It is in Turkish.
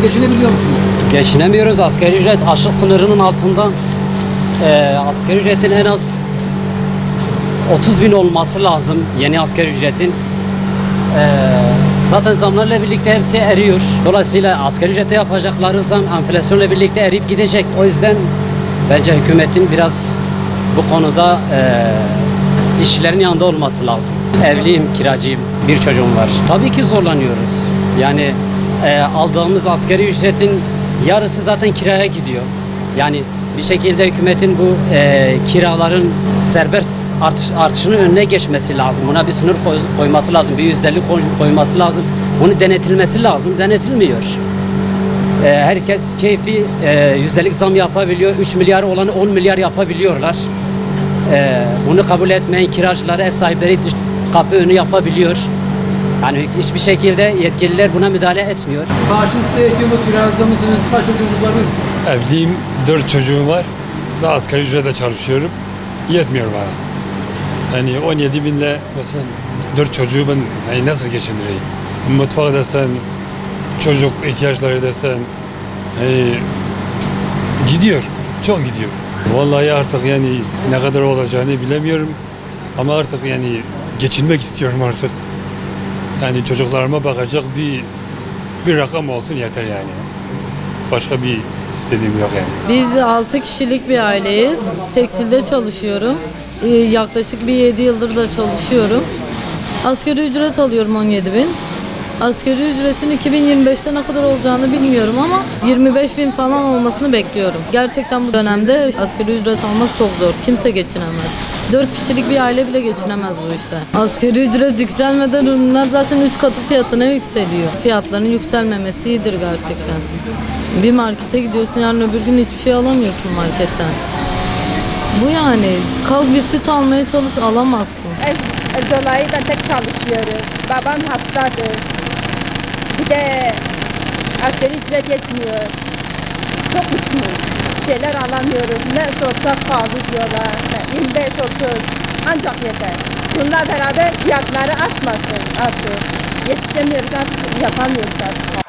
Geçinebiliyor musunuz? Geçinemiyoruz. Asgari ücret açlık sınırının altında. Asgari ücretin en az 30.000 olması lazım. Yeni asgari ücretin. Zaten zamlarla birlikte hepsi eriyor. Dolayısıyla asgari ücrete yapacakları zam enflasyonla birlikte eriyip gidecek. O yüzden bence hükümetin biraz bu konuda işçilerin yanında olması lazım. Evliyim, kiracıyım, bir çocuğum var. Tabii ki zorlanıyoruz. Yani aldığımız asgari ücretin yarısı zaten kiraya gidiyor. Yani bir şekilde hükümetin bu kiraların serbest artışının önüne geçmesi lazım. Buna bir sınır koyması lazım, bir yüzdelik koyması lazım. Bunu denetilmesi lazım, denetilmiyor. Herkes keyfi yüzdelik zam yapabiliyor. 3 milyar olanı 10 milyar yapabiliyorlar. Bunu kabul etmeyen kiracıları, ev sahipleri kapı önü yapabiliyor. Yani hiçbir şekilde yetkililer buna müdahale etmiyor. Karşınızda hükümet kirazda mısınız? Kaç çocuğunuz var? Evliyim, 4 çocuğum var ve asgari ücretle çalışıyorum. Yetmiyor bana. Yani 17 binle mesela 4 çocuğu ben nasıl geçindireyim? Mutfağı desen, çocuk ihtiyaçları desen gidiyor, çok gidiyor. Vallahi artık yani ne kadar olacağını bilemiyorum ama artık yani geçinmek istiyorum artık. Yani çocuklarıma bakacak bir rakam olsun yeter yani. Başka bir istediğim yok yani. Biz 6 kişilik bir aileyiz. Tekstilde çalışıyorum. Yaklaşık bir 7 yıldır da çalışıyorum. Asgari ücret alıyorum 17.000. Asgari ücretin 2025'te ne kadar olacağını bilmiyorum ama 25.000 falan olmasını bekliyorum. Gerçekten bu dönemde asgari ücret almak çok zor. Kimse geçinemez. 4 kişilik bir aile bile geçinemez bu işte. Asgari ücret yükselmeden ürünler zaten 3 katı fiyatına yükseliyor. Fiyatların yükselmemesi iyidir gerçekten. Bir markete gidiyorsun, yarın öbür gün hiçbir şey alamıyorsun marketten. Bu yani. Kalk bir süt almaya çalış, alamazsın. Ev dolayı ben tek çalışıyorum. Babam hastadır. Bir de asgari ücret yetmiyor. Çok uçmuş. Şeyler alamıyorum. Ne sorsak pahalı diyorlar. 25-30 ancak yeter. Bununla beraber fiyatları artmasın artık. Yetişemiyoruz artık, yapamıyoruz artık.